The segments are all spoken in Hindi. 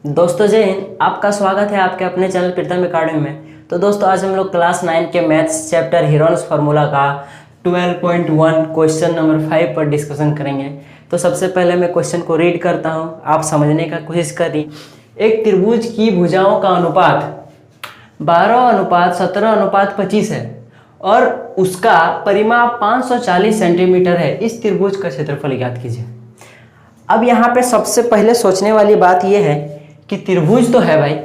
दोस्तों जय हिंद। आपका स्वागत है आपके अपने चैनल प्रीतम अकेडमी में। तो दोस्तों आज हम लोग क्लास 9 के मैथ्स चैप्टर हीरोन्स फार्मूला का 12.1 क्वेश्चन नंबर 5 पर डिस्कशन करेंगे। तो सबसे पहले मैं क्वेश्चन को रीड करता हूं, आप समझने का कोशिश करिए। एक त्रिभुज की भुजाओं का अनुपात 12:17:25 है और उसका परिमाप 540 सेंटीमीटर है। इस त्रिभुज का क्षेत्रफल ज्ञात कीजिए। अब यहाँ पे सबसे पहले सोचने वाली बात यह है कि त्रिभुज तो है भाई,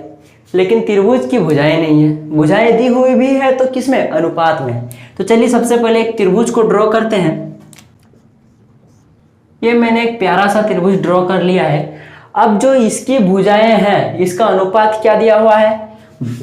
लेकिन त्रिभुज की भुजाएं नहीं है। भुजाएं दी हुई भी है तो किसमें? अनुपात में। तो चलिए सबसे पहले एक त्रिभुज को ड्रॉ करते हैं। ये मैंने एक प्यारा सा त्रिभुज ड्रॉ कर लिया है। अब जो इसकी भुजाएं हैं इसका अनुपात क्या दिया हुआ है?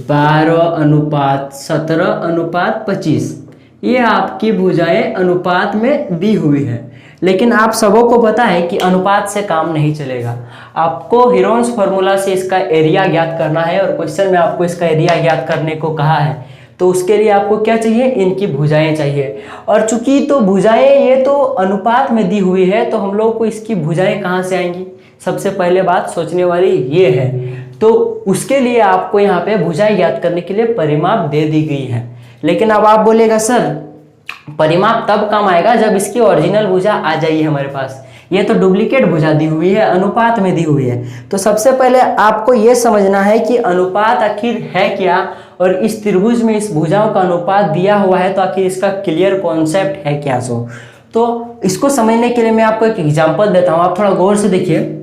12:17:25। ये आपकी भुजाएं अनुपात में दी हुई है, लेकिन आप सबों को पता है कि अनुपात से काम नहीं चलेगा। आपको हीरोन्स फार्मूला से इसका एरिया ज्ञात करना है और क्वेश्चन में आपको इसका एरिया ज्ञात करने को कहा है। तो उसके लिए आपको क्या चाहिए? इनकी भुजाएं चाहिए। और चूंकि तो भुजाएं ये तो अनुपात में दी हुई है, तो हम लोग को इसकी भुजाएं कहाँ से आएंगी? सबसे पहले बात सोचने वाली ये है। तो उसके लिए आपको यहाँ पे भुजाएं ज्ञात करने के लिए परिमाप दे दी गई है। लेकिन अब आप बोलेगा सर परिमाप तब काम आएगा जब इसकी ओरिजिनल भुजा आ जाएगी हमारे पास। ये तो डुप्लीकेट भुजा दी हुई है, अनुपात में दी हुई है। तो सबसे पहले आपको ये समझना है कि अनुपात आखिर है क्या, और इस त्रिभुज में इस भुजाओं का अनुपात दिया हुआ है तो आखिर इसका क्लियर कॉन्सेप्ट है क्या। तो इसको समझने के लिए मैं आपको एक एग्जाम्पल देता हूँ, आप थोड़ा गौर से देखिए।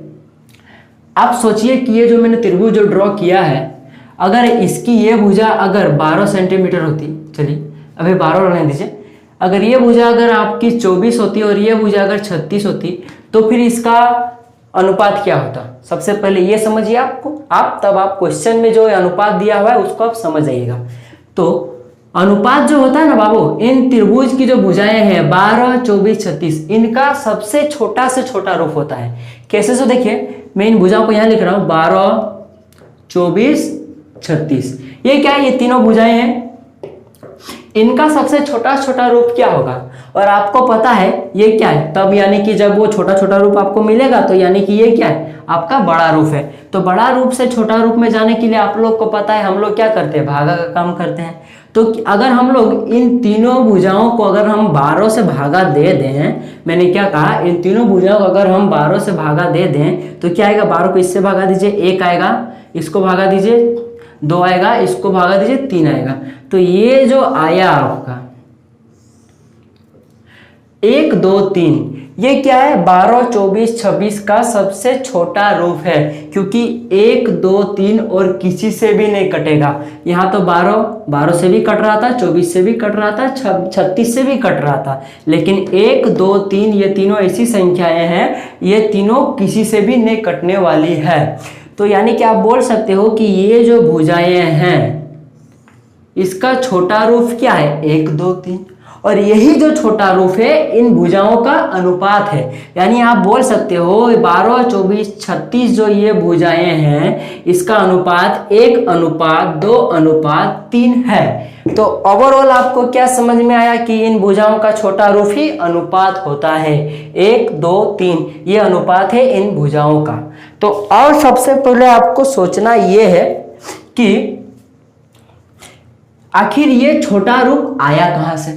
आप सोचिए कि ये जो मैंने त्रिभुज जो ड्रॉ किया है, अगर इसकी ये भुजा अगर 12 सेंटीमीटर होती, चलिए अभी 12 रहने दीजिए, अगर ये भुजा अगर आपकी 24 होती और ये भुजा अगर 36 होती, तो फिर इसका अनुपात क्या होता? सबसे पहले ये समझिए तब आप क्वेश्चन में जो अनुपात दिया हुआ है उसको आप समझ जाइएगा। तो अनुपात जो होता है ना बाबू, इन त्रिभुज की जो भुजाएं हैं 12, 24, 36, इनका सबसे छोटा से छोटा रूप होता है। कैसे? सो देखिए, मैं इन भुजाओं को यहाँ लिख रहा हूँ 12, 24, 36। ये क्या है? ये तीनों भुजाएं हैं। इनका सबसे छोटा छोटा रूप क्या होगा? और आपको पता है ये क्या है तब, यानी कि जब वो छोटा छोटा रूप आपको मिलेगा तो यानी कि ये क्या है? आपका बड़ा रूप है। तो बड़ा रूप से छोटा रूप में जाने के लिए आप लोग को पता है हम लोग क्या करते हैं? भागा का काम करते हैं। तो अगर हम लोग इन तीनों भुजाओं को अगर हम 12 से भागा दे दें, मैंने क्या कहा? इन तीनों भुजाओं को अगर हम 12 से भागा दे दें तो क्या आएगा? 12 को इससे भागा दीजिए, 1 आएगा, इसको भागा दीजिए 2 आएगा, इसको भागा दीजिए 3 आएगा। तो ये जो आया आपका 1, 2, 3, ये क्या है? 12, 24, 26 का सबसे छोटा रूप है, क्योंकि 1, 2, 3 और किसी से भी नहीं कटेगा। यहाँ तो 12 से भी कट रहा था, 24 से भी कट रहा था, 36 से भी कट रहा था, लेकिन 1, 2, 3 ये तीनों ऐसी संख्याएं हैं, ये तीनों किसी से भी नहीं कटने वाली है। तो यानी कि आप बोल सकते हो कि ये जो भुजाएं हैं इसका छोटा रूप क्या है? 1, 2, 3, और यही जो छोटा रूप है इन भुजाओं का अनुपात है। यानी आप बोल सकते हो 12, 24, 36 जो ये भुजाएं हैं इसका अनुपात 1:2:3 है। तो ओवरऑल आपको क्या समझ में आया कि इन भुजाओं का छोटा रूप ही अनुपात होता है। 1, 2, 3 ये अनुपात है इन भुजाओं का। तो और सबसे पहले आपको सोचना ये है कि आखिर ये छोटा रूप आया कहां से।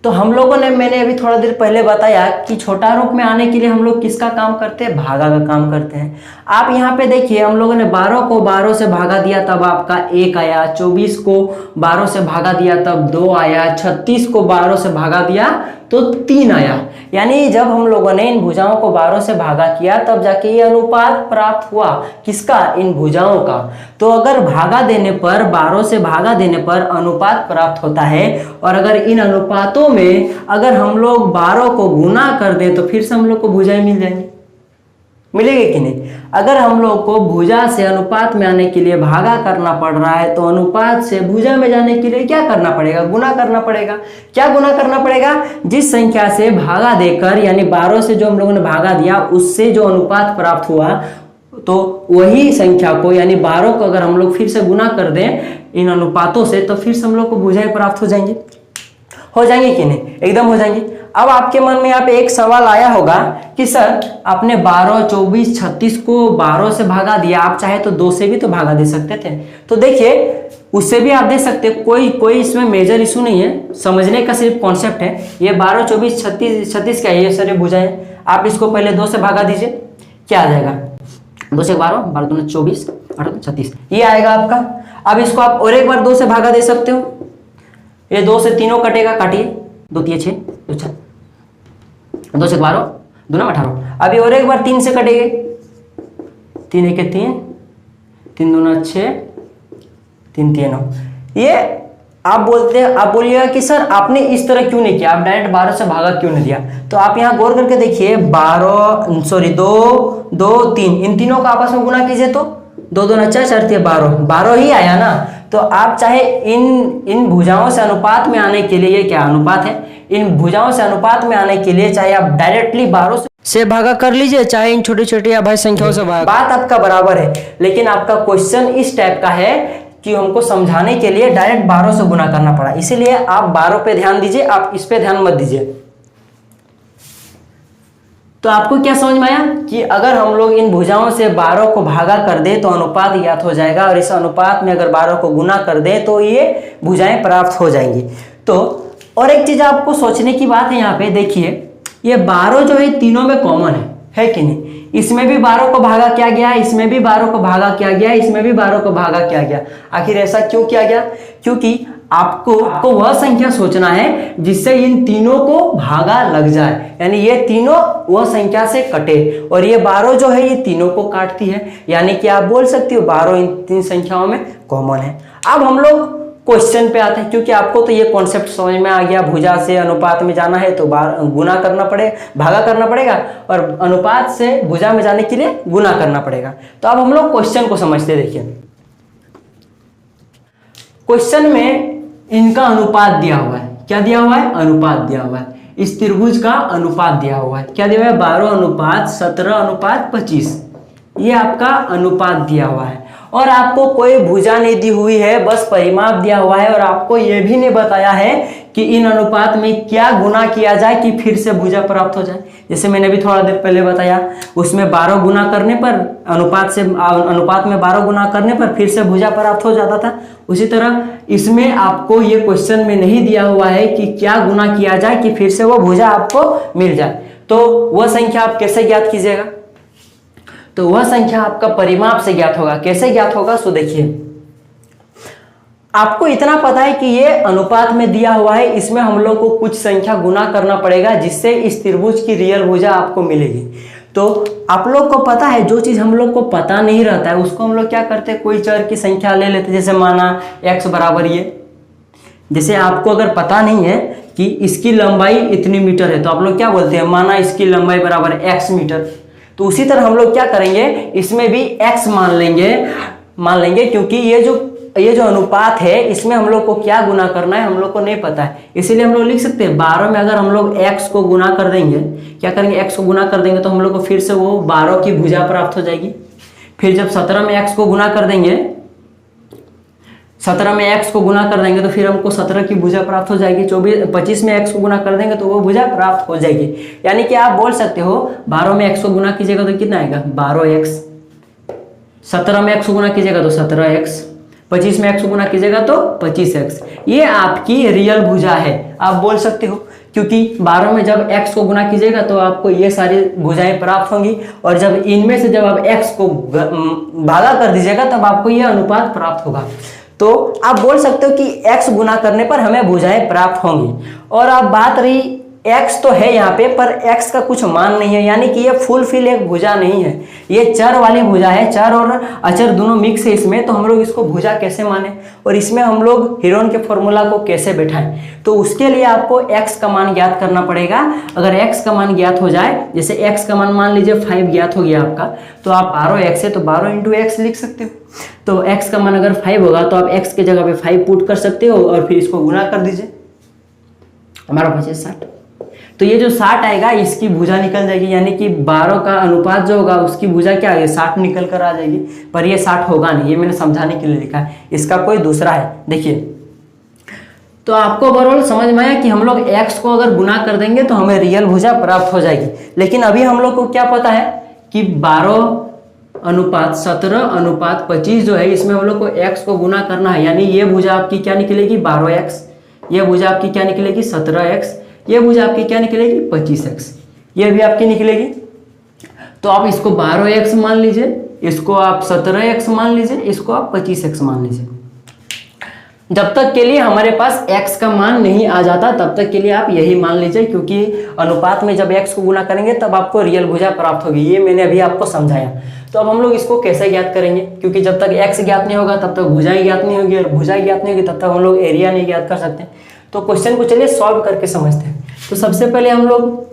तो हम लोगों ने, मैंने अभी थोड़ा देर पहले बताया कि छोटा रूप में आने के लिए हम लोग किसका काम करते हैं? भागा का काम करते हैं। आप यहाँ पे देखिए, हम लोगों ने 12 को 12 से भागा दिया तब आपका 1 आया, 24 को 12 से भागा दिया तब 2 आया, 36 को 12 से भागा दिया तो 3 आया। यानी जब हम लोगों ने इन भुजाओं को 12 से भागा किया तब जाके ये अनुपात प्राप्त हुआ। किसका? इन भुजाओं का। तो अगर भागा देने पर, 12 से भागा देने पर अनुपात प्राप्त होता है, और अगर इन अनुपातों में अगर हम लोग 12 को गुना कर दें तो फिर से हम लोग को भुजाएं मिल जाएंगी। मिलेगी कि नहीं? अगर हम लोग को भुजा से अनुपात में आने के लिए भागा करना पड़ रहा है तो अनुपात से भुजा में जाने के लिए क्या करना पड़ेगा? गुना करना पड़ेगा। क्या गुना करना पड़ेगा? जिस संख्या से भागा देकर, यानी 12 से जो हम लोगों ने भागा दिया उससे जो अनुपात प्राप्त हुआ, तो वही संख्या को यानी 12 को अगर हम लोग फिर से गुना कर दें इन अनुपातों से तो फिर से हम लोग को भुजाएं प्राप्त हो जाएंगी। हो जाएंगे कि नहीं, एकदम हो जाएंगे। अब आपके मन में यहाँ पे एक सवाल आया होगा कि सर आपने 12, 24, 36 को 12 से भागा दिया, आप चाहे तो 2 से भी तो भागा दे सकते थे। तो देखिए उससे भी आप दे सकते हैं, कोई इसमें मेजर इशू नहीं है, समझने का सिर्फ कॉन्सेप्ट है। ये 12, 24, 36 क्या है, ये सारे भुजाएं, आप इसको पहले 2 से भागा दीजिए, क्या आ जाएगा 2 से 12, 12 दूनी 24, 8 36, ये आएगा आपका। अब इसको आप और एक बार 2 से भागा दे सकते हो, ये 2 से तीनों कटेगा, काटिए 2 3 6 2 4, 2 से 12 2 18। अभी और एक बार 3 से कटेंगे, 3 1 3, 3 2 6, 3 3 9। ये आप बोलिएगा कि सर आपने इस तरह क्यों नहीं किया, आप डायरेक्ट 12 से भागा क्यों नहीं दिया। तो आप यहाँ गौर करके देखिए, 2 2 3, इन तीनों का आपस में गुना कीजिए तो 2 2 4 4 12 ही आया ना। तो आप चाहे इन भुजाओं से अनुपात में आने के लिए, ये क्या अनुपात है, इन भुजाओं से अनुपात में आने के लिए चाहे आप डायरेक्टली 12 से भागा कर लीजिए, चाहे इन छोटी छोटी अभाज्य संख्याओं से भागा, बात आपका बराबर है। लेकिन आपका क्वेश्चन इस टाइप का है कि हमको समझाने के लिए डायरेक्ट 12 से गुना करना पड़ा, इसीलिए आप 12 पे ध्यान दीजिए, आप इस पे ध्यान मत दीजिए। तो आपको क्या समझ में आया कि अगर हम लोग इन भुजाओं से 12 को भागा कर दे तो अनुपात ज्ञात हो जाएगा, और इस अनुपात में अगर 12 को गुना कर दे तो ये भुजाएं प्राप्त हो जाएंगी। तो और एक चीज आपको सोचने की बात है, यहाँ पे देखिए ये 12 जो है तीनों में कॉमन है कि नहीं, इसमें भी 12 को भागा किया गया, इसमें भी 12 को भागा किया गया, इसमें भी 12 को भागा किया गया। आखिर ऐसा क्यों किया गया, क्योंकि आपको वह संख्या सोचना है जिससे इन तीनों को भागा लग जाए, यानी ये तीनों वह संख्या से कटे, और ये 12 जो है ये तीनों को काटती है, यानी कि आप बोल सकते हो 12 इन 3 संख्याओं में कॉमन है। अब हम लोग क्वेश्चन पे आते हैं, क्योंकि आपको तो ये कॉन्सेप्ट समझ में आ गया, भुजा से अनुपात में जाना है तो गुना करना पड़ेगा, भागा करना पड़ेगा, और अनुपात से भुजा में जाने के लिए गुना करना पड़ेगा। तो अब हम लोग क्वेश्चन को समझते, देखिए क्वेश्चन में इनका अनुपात दिया हुआ है, क्या दिया हुआ है, अनुपात दिया हुआ है, इस त्रिभुज का अनुपात दिया हुआ है, क्या दिया हुआ है 12 अनुपात 17 अनुपात 25, ये आपका अनुपात दिया हुआ है। और आपको कोई भुजा नहीं दी हुई है, बस परिमाप दिया हुआ है, और आपको यह भी नहीं बताया है कि इन अनुपात में क्या गुना किया जाए कि फिर से भुजा प्राप्त हो जाए। जैसे मैंने भी थोड़ा देर पहले बताया, उसमें 12 गुना करने पर अनुपात में 12 गुना करने पर फिर से भुजा प्राप्त हो जाता था। उसी तरह इसमें आपको ये क्वेश्चन में नहीं दिया हुआ है कि क्या गुना किया जाए कि फिर से वो भुजा आपको मिल जाए। तो वह संख्या आप कैसे ज्ञात कीजिएगा, तो वह संख्या आपका परिमाप से ज्ञात होगा। कैसे ज्ञात होगा, सो देखिए आपको इतना पता है कि ये अनुपात में दिया हुआ है, इसमें हम लोग को कुछ संख्या गुना करना पड़ेगा जिससे इस त्रिभुज की रियल भुजा आपको मिलेगी। तो आप लोग को पता है, जो चीज हम लोग को पता नहीं रहता है उसको हम लोग क्या करते हैं, कोई चर की संख्या ले लेते, जैसे माना x बराबर ये, जैसे आपको अगर पता नहीं है कि इसकी लंबाई इतनी मीटर है तो आप लोग क्या बोलते हैं, माना इसकी लंबाई बराबर x मीटर। तो उसी तरह हम लोग क्या करेंगे, इसमें भी x मान लेंगे क्योंकि ये जो अनुपात है इसमें हम लोग को क्या गुना करना है हम लोग को नहीं पता है, इसीलिए हम लोग लिख सकते हैं 12 में अगर हम लोग x को गुना कर देंगे, क्या करेंगे x को गुना कर देंगे तो हम लोग को फिर से वो 12 की भुजा प्राप्त हो जाएगी। फिर जब 17 में x को गुना कर देंगे, 17 में x को गुना कर देंगे तो फिर हमको 17 की भुजा प्राप्त हो जाएगी। 25 में x को गुना कर देंगे तो वो भुजा प्राप्त हो जाएगी। यानी कि आप बोल सकते हो 12 में x को गुना कीजिएगा तो कितना आएगा 12x, 17 में x को गुना कीजिएगा तो 17x, 25 में x को गुना कीजिएगा तो 25x। ये आपकी रियल भुजा है, आप बोल सकते हो, क्योंकि 12 में जब x को गुना कीजिएगा तो आपको ये सारी भुजाएं प्राप्त होंगी, और जब इनमें से जब आप x को भागा कर दीजिएगा तब आपको ये अनुपात प्राप्त होगा। तो आप बोल सकते हो कि x गुना करने पर हमें भुजाएं प्राप्त होंगी। और अब बात रही x तो है यहाँ पे, पर x का कुछ मान नहीं है, यानी कि ये फुलफिल एक भुजा नहीं है, ये चर वाली भुजा है, चर और अचर दोनों मिक्स है इसमें। तो हम लोग इसको भुजा कैसे माने और इसमें हम लोग हीरोन के फॉर्मूला को कैसे बैठाएं, तो उसके लिए आपको x का मान ज्ञात करना पड़ेगा। अगर x का मान ज्ञात हो जाए, जैसे x का मान लीजिए 5 ज्ञात हो गया आपका, तो आप 12x है तो 12 इंटू x लिख सकते हो। तो x का मान अगर 5 होगा तो आप x के जगह पे 5 पुट कर सकते हो और फिर इसको गुना कर दीजिए, हमारा बचे 60। तो ये जो 60 आएगा इसकी भुजा निकल जाएगी, यानी कि 12 का अनुपात जो होगा उसकी भुजा क्या है 60 निकल कर आ जाएगी। पर ये 60 होगा नहीं, ये मैंने समझाने के लिए लिखा है, इसका कोई दूसरा है। देखिए तो आपको ओवरऑल समझ में आया कि हम लोग x को अगर गुना कर देंगे तो हमें रियल भुजा प्राप्त हो जाएगी। लेकिन अभी हम लोग को क्या पता है कि 12:17:25 जो है इसमें हम लोग को x को गुना करना है, यानी ये भुजा आपकी क्या निकलेगी 12x, ये भुजा आपकी क्या निकलेगी 17x, ये भुजा आपकी क्या निकलेगी 25x, ये भी आपकी निकलेगी। तो आप इसको 12x मान लीजिए, इसको आप 17x मान लीजिए, इसको आप 25x मान लीजिए। जब तक के लिए हमारे पास x का मान नहीं आ जाता तब तक के लिए आप यही मान लीजिए, क्योंकि अनुपात में जब x को गुना करेंगे तब आपको रियल भुजा प्राप्त होगी। ये मैंने अभी आपको समझाया। तो अब हम लोग इसको कैसे ज्ञात करेंगे, क्योंकि जब तक x ज्ञात नहीं होगा तब तक भुजाएं ज्ञात नहीं होगी, और भुजाएं ज्ञात नहीं होगी तब तक हम लोग एरिया नहीं ज्ञात कर सकते। तो क्वेश्चन को चलिए सॉल्व करके समझते हैं। तो सबसे पहले हम लोग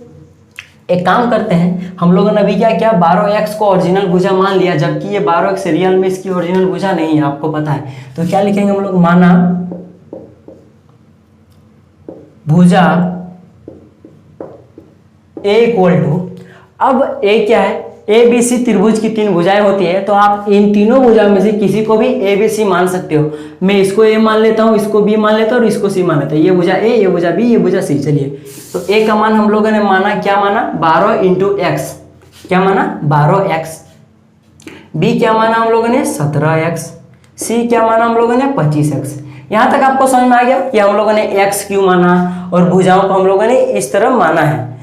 एक काम करते हैं, हम लोगों ने अभी क्या किया 12x को ओरिजिनल भुजा मान लिया, जबकि ये 12x रियल में इसकी ओरिजिनल भुजा नहीं है, आपको पता है। तो क्या लिखेंगे हम लोग, माना भुजा a इक्वल टू, अब a क्या है, ए बी सी त्रिभुज की 3 भुजाएं होती है, तो आप इन तीनों भुजाओं में से किसी को भी ए बी सी मान सकते हो। मैं इसको ए मान लेता हूँ, इसको बी मान लेता हूँ और इसको सी मान लेता हूँ। ये भुजा ए, ये भुजा बी, ये भुजा सी। चलिए, तो ए का मान हम लोगों ने माना, क्या माना 12 इंटू एक्स, क्या माना 12x, बी क्या माना हम लोगों ने 17x, सी क्या माना हम लोगों ने 25x। यहाँ तक आपको समझ में आ गया कि हम लोगों ने x क्यों माना और भुजाओं को हम लोगों ने इस तरह माना है।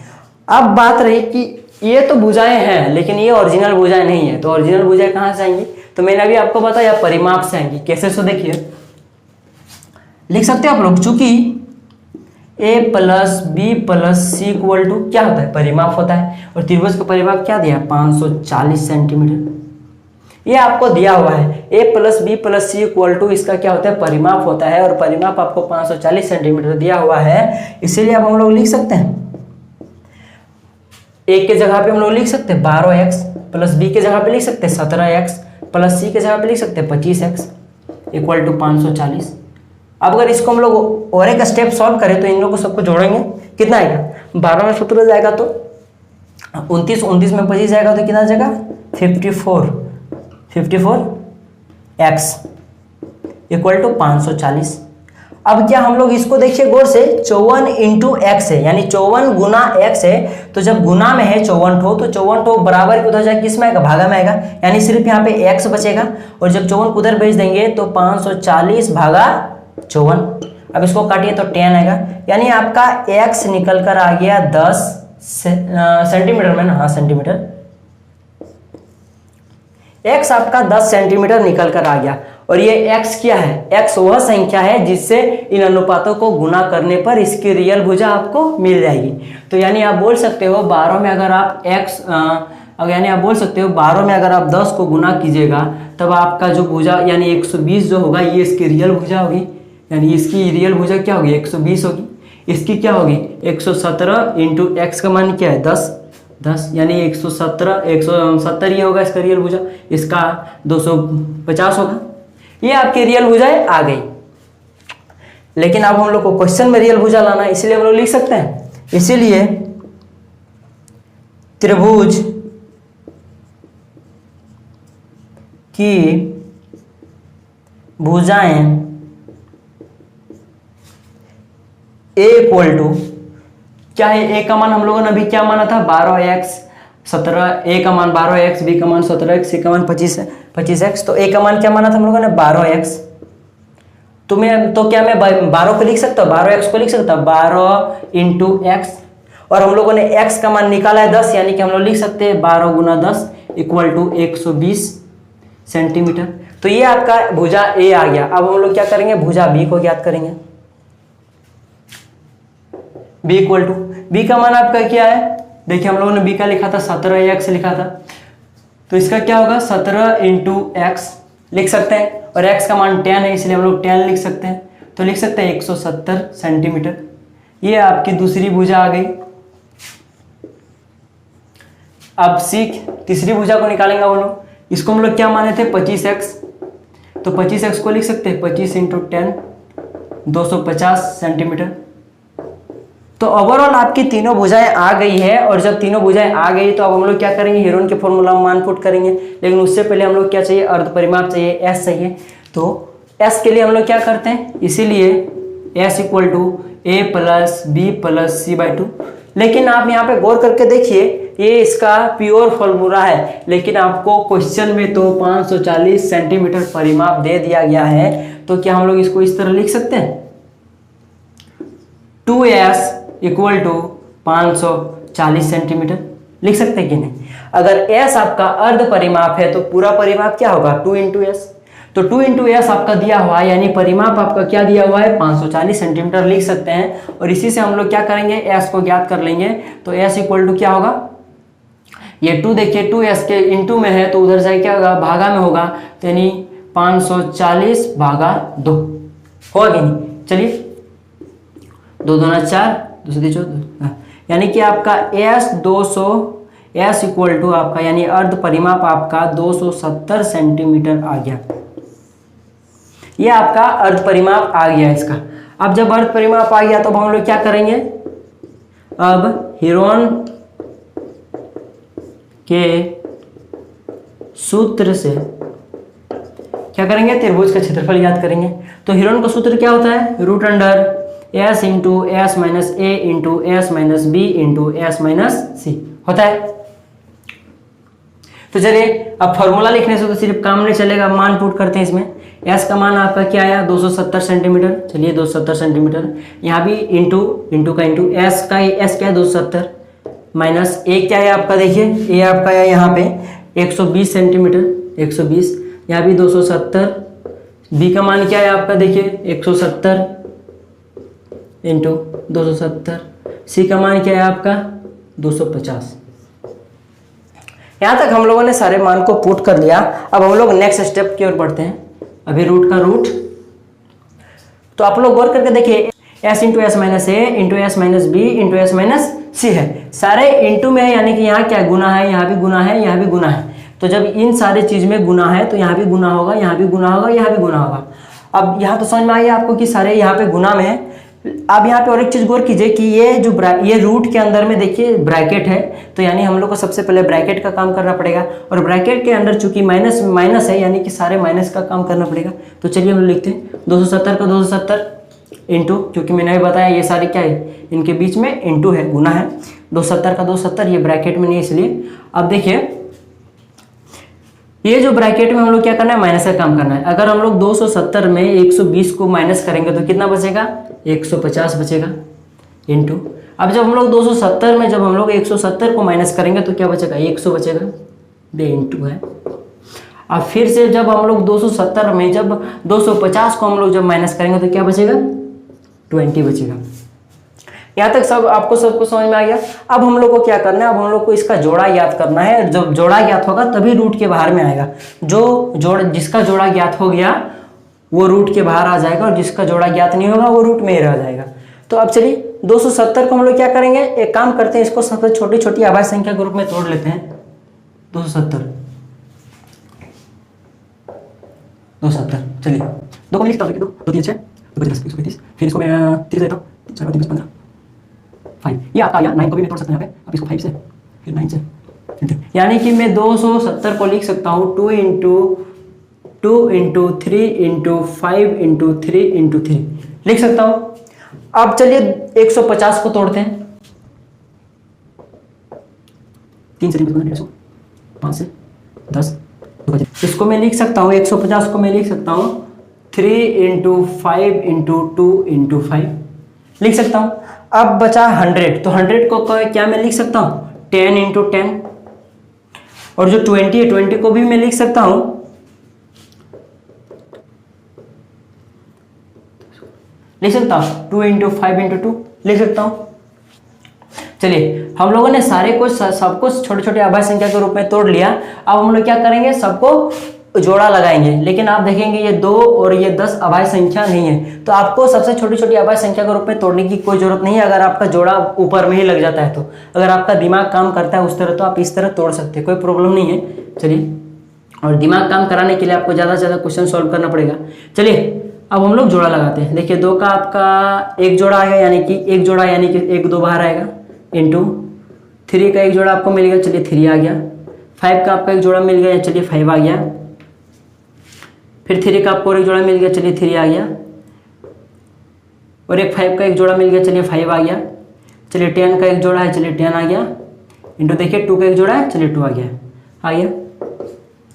अब बात रही कि ये तो भुजाएं हैं लेकिन ये ओरिजिनल भुजाएं नहीं है, तो ओरिजिनल भुजाएं कहाँ से आएंगी, तो मैंने अभी आपको बताया परिमाप से आएंगी। कैसे, सो देखिए लिख सकते हैं आप लोग, चूंकि a plus B plus C equal to क्या होता है, परिमाप होता है, और त्रिभुज का परिमाप क्या दिया 540 सेंटीमीटर, ये आपको दिया हुआ है। a plus B plus C equal to इसका क्या होता है, परिमाप होता है, और परिमाप आपको 540 सेंटीमीटर दिया हुआ है। इसीलिए अब हम लोग लिख सकते हैं a के जगह पे हम लोग लिख सकते हैं 12x, प्लस बी के जगह पे लिख सकते हैं 17x, प्लस सी के जगह पे लिख सकते हैं 25x इक्वल टू 540। अब अगर इसको हम लोग और एक स्टेप सॉल्व करें तो इन लोगों को सबको जोड़ेंगे, कितना आएगा 12 में 17 जाएगा तो 29, 29 में 25 जाएगा तो कितना जाएगा 54x इक्वल टू 540। अब क्या हम लोग इसको देखिए गौर से, 54 इंटू एक्स है, यानी 54 गुना x है, तो जब गुना में है 54 ठो, तो 54 ठो बराबर किधर जाएगा, किस में आएगा, भागा में आएगा, यानी सिर्फ यहाँ पे x बचेगा, और जब 54 उधर भेज देंगे तो 540 भागा 54। अब इसको काटिए तो 10 आएगा, यानी आपका x निकल कर आ गया 10 सेंटीमीटर में ना, हाँ सेंटीमीटर, x आपका 10 सेंटीमीटर निकल कर आ गया। और ये x क्या है, x वह संख्या है जिससे इन अनुपातों को गुना करने पर इसकी रियल भुजा आपको मिल जाएगी। तो यानी आप बोल सकते हो 12 में अगर आप यानी आप बोल सकते हो 12 में अगर आप 10 को गुना कीजिएगा तब आपका जो भुजा यानी 120 जो होगा ये इसकी रियल भुजा होगी, यानी इसकी रियल भुजा क्या होगी 120 होगी। इसकी क्या होगी 117 इंटू एक्स का मान क्या है 10, यानी 170 ये होगा इसका रियल भुजा, इसका 250 होगा। ये आपकी रियल भुजाएं आ गई। लेकिन अब हम लोग को क्वेश्चन में रियल भुजा लाना है, इसलिए हम लोग लिख सकते हैं, इसीलिए त्रिभुज की भुजाएं a इक्वल टू क्या है, a का मान हम लोगों ने अभी क्या माना था 12x 17, a का मान 12x, b का मान 17x, c का मान 25x, तो a का मान क्या माना था हम लोगों ने 12x। तो क्या मैं 12 को लिख सकता हूँ, 12x को लिख सकता हूँ 12 इंटू एक्स, और हम लोगों ने x का मान निकाला है 10, यानी कि हम लोग लिख सकते हैं 12 गुना 10 इक्वल टू 120 सेंटीमीटर। तो ये आपका भुजा a आ गया। अब हम लोग क्या करेंगे, भुजा b को ज्ञात करेंगे। b इक्वल टू, b का मान आपका क्या है, देखिए हम लोगों ने b का लिखा था 17x लिखा था, तो इसका क्या होगा 17 इंटू एक्स लिख सकते हैं, और x का मान 10 है इसलिए हम लोग 10 लिख सकते हैं, तो लिख सकते हैं 170 सेंटीमीटर। ये आपकी दूसरी भुजा आ गई। अब तीसरी भुजा को निकालेंगे वो लोग, इसको हम लोग क्या माने थे 25x, तो 25x को लिख सकते हैं 25 इंटू 10 250 सेंटीमीटर। तो ओवरऑल आपकी तीनों भुजाएं आ गई है, और जब तीनों भुजाएं आ गई तो अब हम लोग क्या करेंगे, हेरोन के फॉर्मूला में मान पुट करेंगे। लेकिन उससे पहले हम लोग क्या चाहिए, अर्ध परिमाप चाहिए, s चाहिए। तो s के लिए हम लोग क्या करते हैं, इसीलिए S equal to A plus B plus C by two. लेकिन आप यहाँ पे गौर करके देखिए, ये इसका प्योर फॉर्मूला है, लेकिन आपको क्वेश्चन में तो 540 सेंटीमीटर परिमाप दे दिया गया है। तो क्या हम लोग इसको इस तरह लिख सकते हैं, 2s इक्वल टू 540 सेंटीमीटर लिख सकते हैं कि नहीं? अगर s आपका अर्ध परिमाप है तो पूरा परिमाप क्या होगा, 2 इंटू एस। तो 2 इंटू एस आपका दिया हुआ है, यानी परिमाप आपका क्या दिया हुआ है, 540 सेंटीमीटर लिख सकते हैं। और इसी से हम लोग क्या करेंगे, s को ज्ञात कर लेंगे। तो s इक्वल टू क्या होगा, ये 2 देखिए 2s के इंटू में है तो उधर से क्या होगा, भागा में होगा, तो यानी 540 भागा 2 होगा कि नहीं। चलिए 2 दूना 4, 2 से 14, यानी कि आपका s इक्वल टू आपका यानी अर्ध परिमाप आपका 270 सेंटीमीटर आ गया। ये आपका अर्ध परिमाप आ गया इसका। अब जब अर्ध परिमाप आ गया तो हम लोग क्या करेंगे, अब हीरोन के सूत्र से क्या करेंगे, त्रिभुज का क्षेत्रफल याद करेंगे। तो हीरोन का सूत्र क्या होता है, root under S into S minus A into S minus B into S minus C होता है। तो चलिए अब फॉर्मूला लिखने से तो सिर्फ काम नहीं चलेगा, मान पुट करते हैं इसमें। एस का मान आपका क्या आया, 270 सेंटीमीटर। चलिए 270 सेंटीमीटर, यहाँ भी इंटू का इंटू, एस का एस क्या है 270 माइनस ए क्या है आपका, देखिए ए आपका है यहाँ पे 120 सेंटीमीटर, 120, यहाँ भी 270, बी का मान क्या है आपका, देखिए 170 इंटू 270, सी का मान क्या है आपका 250। यहाँ तक हम लोगों ने सारे मान को पुट कर लिया। अब हम लोग नेक्स्ट स्टेप की ओर बढ़ते हैं। अभी रूट का रूट, तो आप लोग गौर करके देखिए, s into S minus A into S minus B into S minus C है, सारे इंटू में है, यानी कि यहाँ क्या गुना है, यहाँ भी गुना है, यहाँ भी गुना है। तो जब इन सारे चीज में गुना है तो यहाँ भी गुना होगा, यहाँ भी गुना होगा, यहाँ भी गुना होगा। अब यहाँ तो समझ में आइए आपको कि सारे यहाँ पे गुना में है। अब यहाँ पे और एक चीज गौर कीजिए कि ये जो ये रूट के अंदर में देखिए ब्रैकेट है, तो यानी हम लोग को सबसे पहले ब्रैकेट का काम करना पड़ेगा। और ब्रैकेट के अंदर चूंकि माइनस माइनस है, यानी कि सारे माइनस का काम करना पड़ेगा। तो चलिए हम लोग लिखते हैं 270 का 270 इंटू, क्योंकि मैंने भी बताया ये सारे क्या है, इनके बीच में इंटू है, गुना है। 270 का 270, ये ब्रैकेट में नहीं है इसलिए। अब देखिए ये जो ब्रैकेट में हम लोग क्या करना है, माइनस का काम करना है। अगर हम लोग 270 में 120 को माइनस करेंगे तो कितना बचेगा, 150 बचेगा इंटू। अब जब हम लोग 270 में जब हम लोग 170 को माइनस करेंगे तो क्या बचेगा, 100 बचेगा, ये इंटू है। अब फिर से जब हम लोग 270 में जब 250 को हम लोग जब माइनस करेंगे तो क्या बचेगा, 20 बचेगा। यहाँ तक सब आपको सबको समझ में आ गया। अब हम लोग को क्या करना है, अब हम लोग को इसका जोड़ा ज्ञात करना है। जब जोड़ा ज्ञात होगा तभी रूट के बाहर में आएगा। जिसका जोड़ा ज्ञात हो गया वो रूट के बाहर आ जाएगा, और जिसका जोड़ा ज्ञात नहीं होगा वो रूट में ही रह जाएगा। तो अब चलिए 270 को हम लोग क्या करेंगे, एक काम करते हैं, इसको सबसे छोटी छोटी अभाज्य संख्या के रूप में तोड़ लेते हैं। 270 चलिए 2 को लिखता हूँ, 2 3 6 2 10 135, फिर इसको मैं 30 देता हूँ, 4 3 15 5, ये आपका आया। 9 को भी मैं तोड़ सकता हूँ यहाँ पे, अब इसको 5 से फिर 9 से, यानी कि मैं 270 को लिख सकता हूँ 2 इंटू 3 इंटू 5 इंटू 3 इंटू 3 लिख सकता हूँ। अब चलिए 150 को तोड़ते हैं, 3 से 3 150, 5 से 10, इसको मैं लिख सकता हूँ 150 को मैं लिख सकता हूँ 3 इंटू 5 इंटू 2 इंटू 5 लिख सकता हूँ। अब बचा 100, तो 100 को क्या मैं लिख सकता हूँ 10 इंटू 10, और जो 20 है 20 को भी मैं लिख सकता हूँ लिख सकता हूँ 2 इंटू 5 इंटू 2 लिख सकता हूँ। चलिए हम लोगों ने सारे को सबको छोटे छोटे अभाज्य संख्या के रूप में तोड़ लिया। अब हम लोग क्या करेंगे, सबको जोड़ा लगाएंगे। लेकिन आप देखेंगे ये 2 और ये 10 अभाज्य संख्या नहीं है, तो आपको सबसे छोटी छोटी अभाज्य संख्या के रूप में तोड़ने की कोई जरूरत नहीं है। अगर आपका जोड़ा ऊपर में ही लग जाता है तो, अगर आपका दिमाग काम करता है उस तरह तो आप इस तरह तोड़ सकते हैं, कोई प्रॉब्लम नहीं है। चलिए, और दिमाग काम कराने के लिए आपको ज़्यादा से ज़्यादा क्वेश्चन सॉल्व करना पड़ेगा। चलिए अब हम लोग जोड़ा लगाते हैं। देखिए 2 का आपका एक जोड़ा आएगा, यानी कि एक जोड़ा यानी कि 1 2 बाहर आएगा, इंटू 3 का एक जोड़ा आपको मिल गया, चलिए 3 आ गया। 5 का आपका एक जोड़ा मिल गया, चलिए 5 आ गया। फिर 3 का आपको एक जोड़ा मिल गया, चलिए 3 आ गया। और एक 5 का एक जोड़ा मिल गया, चलिए 5 आ गया। चलिए 10 का एक जोड़ा है, चलिए 10 आ गया। इंटू देखिए 2 का एक जोड़ा है, चलिए 2 आ गया।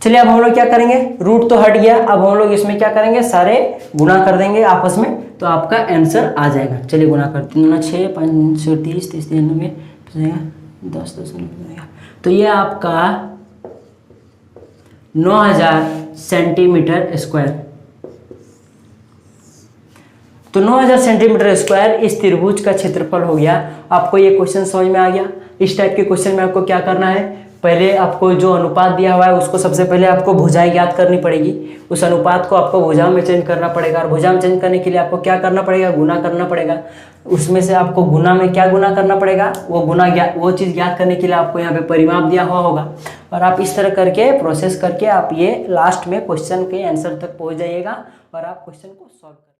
चलिए अब हम लोग क्या करेंगे, रूट तो हट गया, अब हम लोग इसमें क्या करेंगे, सारे गुना कर देंगे आपस में, तो आपका आंसर आ जाएगा। चलिए गुना करते हैं, 6 5 30 30 90 10 10 तो ये आपका 9000 सेंटीमीटर स्क्वायर। तो 9000 सेंटीमीटर स्क्वायर इस त्रिभुज का क्षेत्रफल हो गया। आपको ये क्वेश्चन समझ में आ गया। इस टाइप के क्वेश्चन में आपको क्या करना है, पहले आपको जो अनुपात दिया हुआ है उसको सबसे पहले आपको भुजाएं ज्ञात करनी पड़ेगी। उस अनुपात को आपको भुजाओं में चेंज करना पड़ेगा, और भुजा में चेंज करने के लिए आपको क्या करना पड़ेगा, गुना करना पड़ेगा। उसमें से आपको गुना में क्या गुना करना पड़ेगा, वो चीज़ ज्ञात करने के लिए आपको यहाँ पे परिमाप दिया हुआ होगा। और आप इस तरह करके प्रोसेस करके आप ये लास्ट में क्वेश्चन के आंसर तक पहुँच जाइएगा और आप क्वेश्चन को सॉल्व